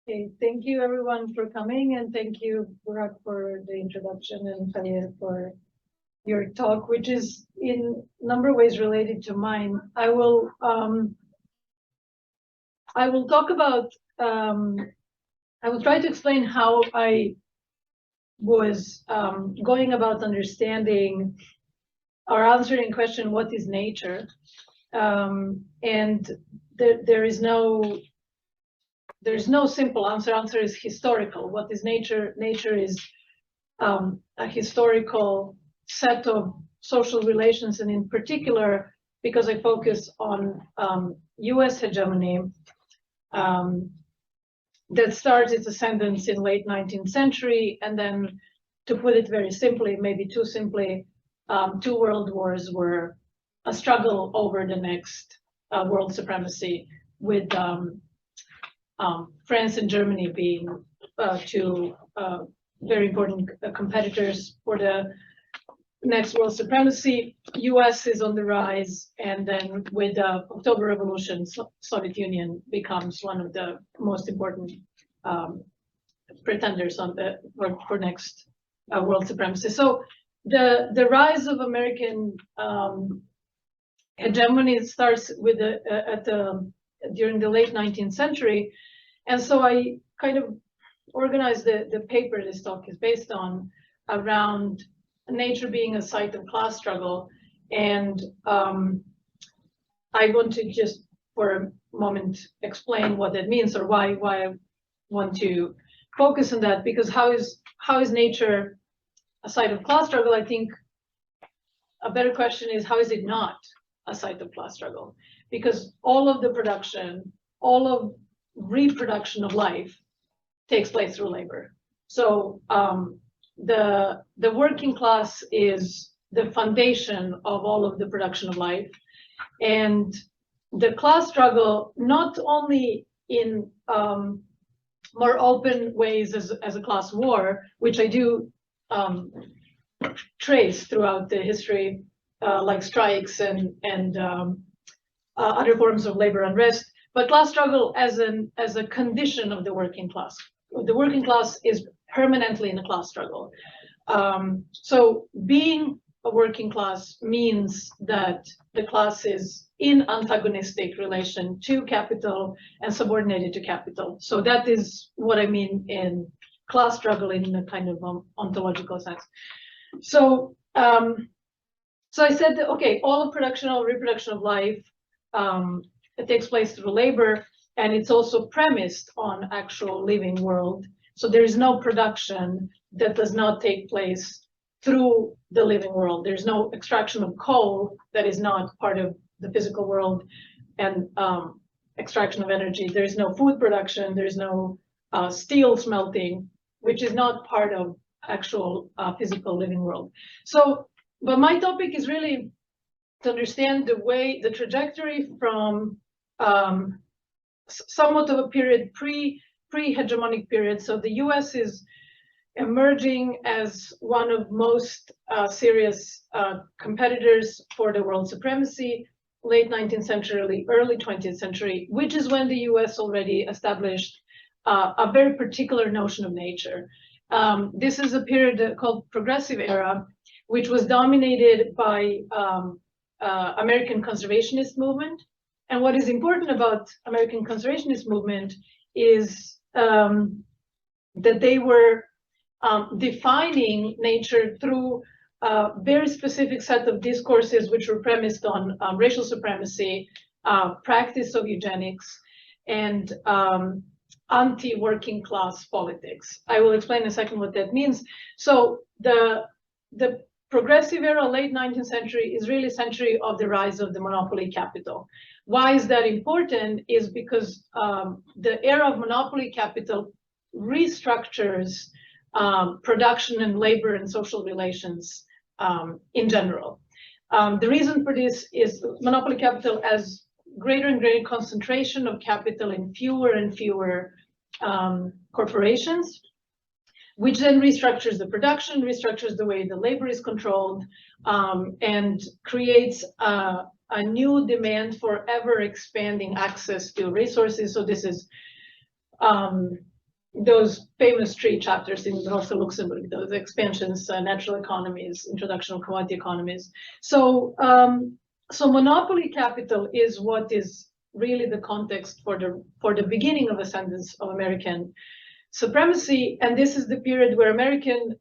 Okay, thank you everyone for coming, and thank you, Burak, for the introduction, and Khalil for your talk, which is in a number of ways related to mine. I will talk about, I will try to explain how I was going about understanding or answering the question, what is nature? And there's no simple answer. Answer is historical. What is nature? Nature is a historical set of social relations, and in particular, because I focus on US hegemony, that starts its ascendance in late 19th century, and then, to put it very simply, maybe too simply, 2 world wars were a struggle over the next world supremacy, with France and Germany being 2 very important competitors for the next world supremacy. US is on the rise, and then with the October Revolution, Soviet Union becomes one of the most important pretenders on for next world supremacy. So the rise of American hegemony starts with during the late 19th century, and so I kind of organized the paper this talk is based on around nature being a site of class struggle, and I want to just for a moment explain what that means, or why I want to focus on that, because how is nature a site of class struggle? I think a better question is, how is it not a site of class struggle? Because all of the production, all of reproduction of life takes place through labor. So the working class is the foundation of all of the production of life, and the class struggle, not only in more open ways as a class war, which I do trace throughout the history, like strikes and other forms of labor unrest, but class struggle as a condition of the working class. The working class is permanently in a class struggle. So being a working class means that the class is in antagonistic relation to capital and subordinated to capital. So that is what I mean in class struggle in a kind of ontological sense. So so I said that, okay, all of production, all reproduction of life, it takes place through labor, and it's also premised on actual living world. So there is no production that does not take place through the living world. There's no extraction of coal that is not part of the physical world, and extraction of energy. There is no food production. There's no steel smelting, which is not part of actual physical living world. So, but my topic is really to understand the trajectory from somewhat of a period pre-hegemonic period. So the US is emerging as one of most serious competitors for the world supremacy, late 19th century, early 20th century, which is when the US already established a very particular notion of nature. This is a period called Progressive Era, which was dominated by American conservationist movement. And what is important about American conservationist movement is that they were defining nature through a very specific set of discourses which were premised on racial supremacy, practice of eugenics, and anti-working class politics. I will explain in a second what that means. So the Progressive Era, late 19th century, is really a century of the rise of the monopoly capital. Why is that important? Is because the era of monopoly capital restructures production and labor and social relations in general. The reason for this is monopoly capital as greater and greater concentration of capital in fewer and fewer corporations, which then restructures the production, restructures the way the labor is controlled, and creates a new demand for ever expanding access to resources. So this is those famous 3 chapters in Rosa Luxemburg, those expansions, natural economies, introduction of commodity economies. So, so monopoly capital is what is really the context for the beginning of ascendance of American supremacy, and this is the period where American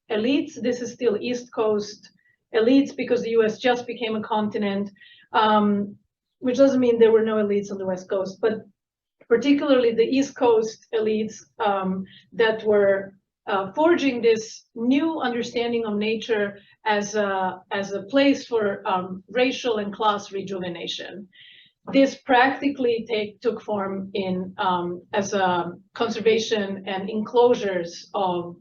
elites, this is still East Coast elites because the US just became a continent, which doesn't mean there were no elites on the West Coast, but particularly the East Coast elites that were forging this new understanding of nature as a place for racial and class rejuvenation. This practically took form in as a conservation and enclosures of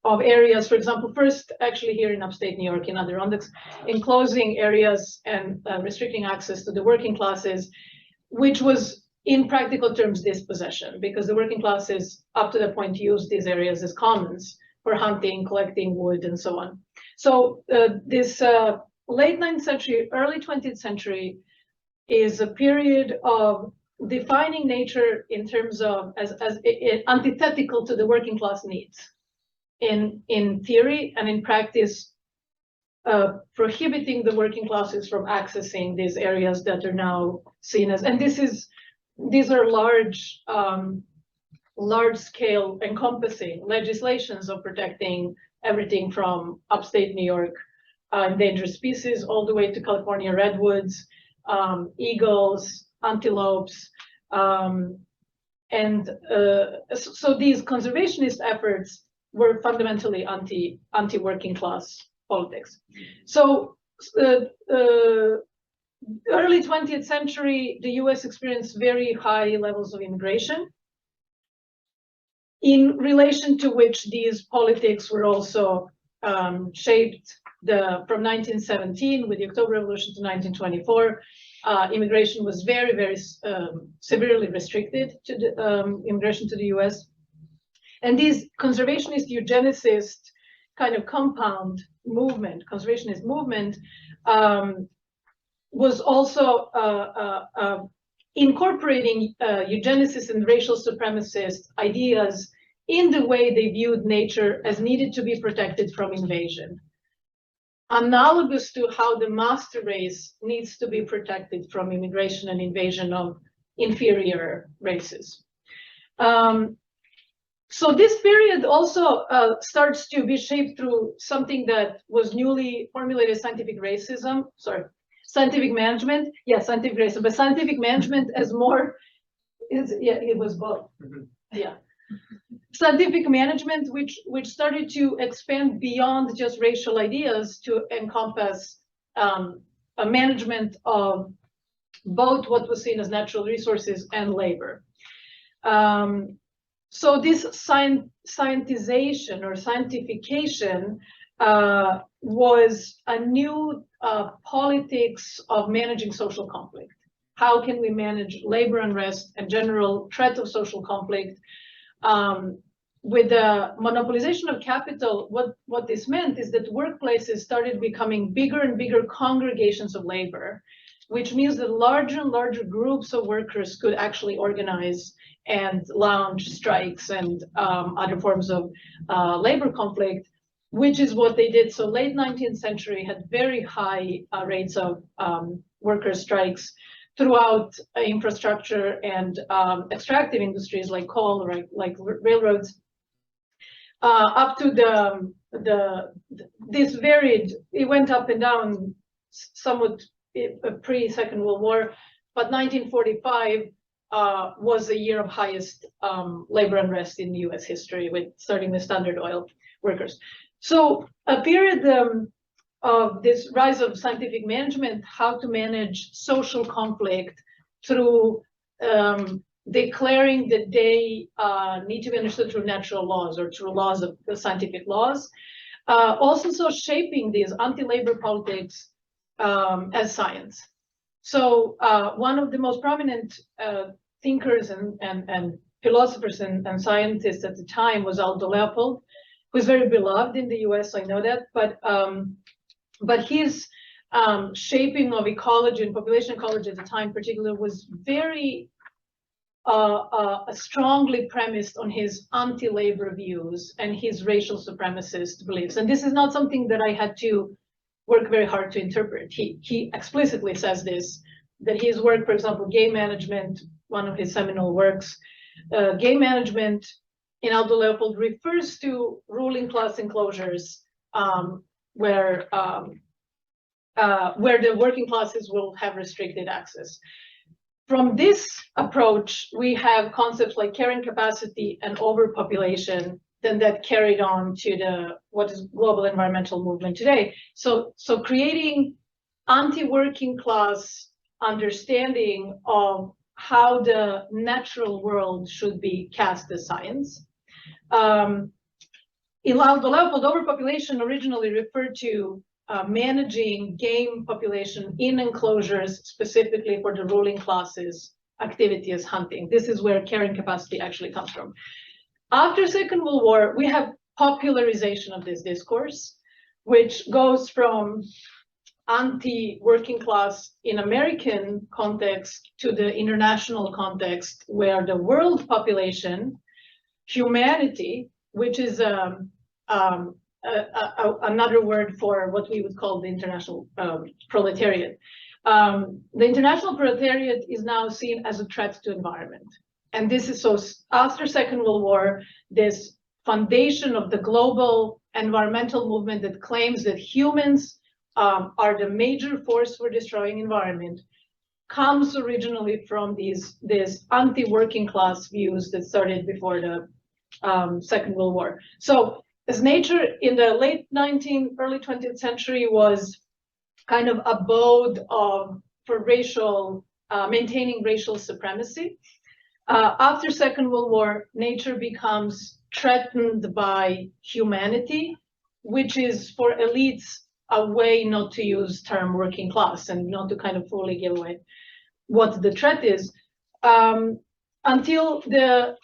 areas. For example, first actually here in upstate New York in Adirondacks, enclosing areas and restricting access to the working classes, which was in practical terms dispossession, because the working classes up to that point used these areas as commons for hunting, collecting wood, and so on. So this late 19th century, early 20th century is a period of defining nature in terms of as antithetical to the working class needs in theory, and in practice prohibiting the working classes from accessing these areas that are now seen as, and these are large scale encompassing legislations of protecting everything from upstate New York endangered species all the way to California redwoods, eagles, antelopes, and so these conservationist efforts were fundamentally anti-working class politics. So early 20th century, the US experienced very high levels of immigration, in relation to which these politics were also shaped from 1917 with the October Revolution to 1924. Immigration was very, very severely restricted to the immigration to the US. And these conservationist, eugenicist kind of compound movement, conservationist movement, was also incorporating eugenicist and racial supremacist ideas in the way they viewed nature as needed to be protected from invasion, analogous to how the master race needs to be protected from immigration and invasion of inferior races. So this period also starts to be shaped through something that was newly formulated scientific management. Yeah, scientific racism, but scientific management as more, it was both. Yeah. Scientific management, which started to expand beyond just racial ideas to encompass a management of both what was seen as natural resources and labor. So this scientization or scientification was a new politics of managing social conflict. How can we manage labor unrest and general threat of social conflict? With the monopolization of capital, what this meant is that workplaces started becoming bigger and bigger congregations of labor, which means that larger and larger groups of workers could actually organize and launch strikes and other forms of labor conflict, which is what they did. So late 19th century had very high rates of worker strikes throughout infrastructure and extractive industries like coal, right, like railroads, up to this varied, it went up and down somewhat pre-Second World War, but 1945 was a year of highest labor unrest in US history, starting with Standard Oil workers. So a period of this rise of scientific management, how to manage social conflict through declaring that they need to be understood through natural laws or through laws of the scientific laws. Also so shaping these anti-labor politics as science. So one of the most prominent thinkers and philosophers and scientists at the time was Aldo Leopold, who's very beloved in the US, I know that, but his shaping of ecology and population ecology at the time particularly was very strongly premised on his anti-labor views and his racial supremacist beliefs. And this is not something that I had to work very hard to interpret. He explicitly says this, that his work, for example, Gay Management, one of his seminal works, Gay Management in Aldo Leopold refers to ruling class enclosures where the working classes will have restricted access. From this approach, we have concepts like carrying capacity and overpopulation, then that carried on to what is global environmental movement today. So creating anti-working class understanding of how the natural world should be cast as science. In Aldo Leopold, overpopulation originally referred to managing game population in enclosures specifically for the ruling classes' activity as hunting. This is where carrying capacity actually comes from. After Second World War, we have popularization of this discourse, which goes from anti-working class in American context to the international context, where the world population, humanity, which is another word for what we would call the international proletariat. The international proletariat is now seen as a threat to environment. And this is so after Second World War, this foundation of the global environmental movement that claims that humans are the major force for destroying environment comes originally from these anti-working class views that started before the Second World War. So as nature in the late 19th, early 20th century was kind of abode for racial, maintaining racial supremacy. After Second World War, nature becomes threatened by humanity, which is for elites a way not to use term working class and not to kind of fully give away what the threat is, until the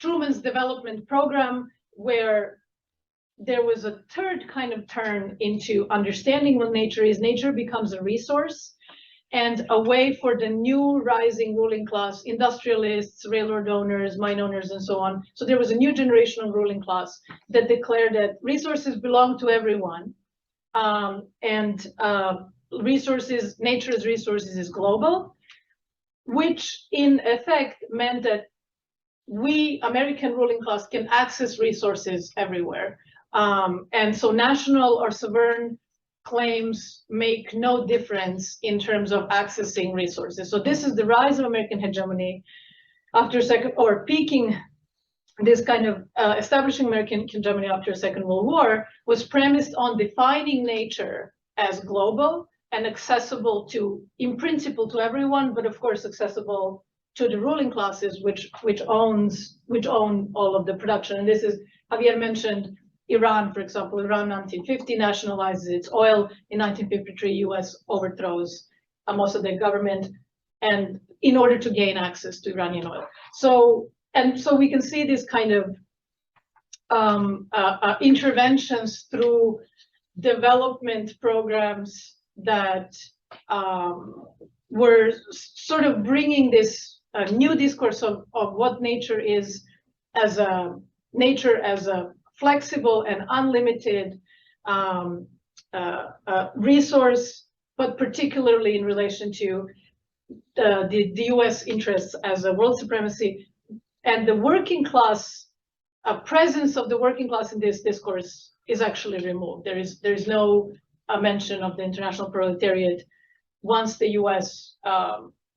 Truman's development program, where there was a third kind of turn into understanding what nature is. Nature becomes a resource and a way for the new rising ruling class, industrialists, railroad owners, mine owners, and so on. So there was a new generation of ruling class that declared that resources belong to everyone, and resources, nature's resources is global, which in effect meant that we, American ruling class, can access resources everywhere. And so national or sovereign claims make no difference in terms of accessing resources. So this is the rise of American hegemony after peaking this kind of establishing American hegemony after Second World War was premised on defining nature as global and accessible to, in principle, to everyone, but of course accessible to the ruling classes, which own all of the production. And this is, Javier mentioned Iran, for example. Iran 1950 nationalizes its oil. In 1953, US overthrows most of the government, and in order to gain access to Iranian oil. So we can see this kind of interventions through development programs that were sort of bringing this new discourse of what nature is as a flexible and unlimited resource, but particularly in relation to the US interests as a world supremacy, and the working class, presence of the working class in this discourse is actually removed. There is no mention of the international proletariat once the US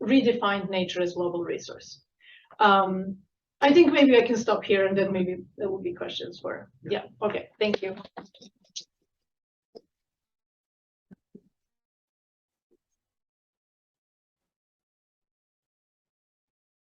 redefined nature as global resource. I think maybe I can stop here, and then maybe there will be questions for, yeah, okay, thank you.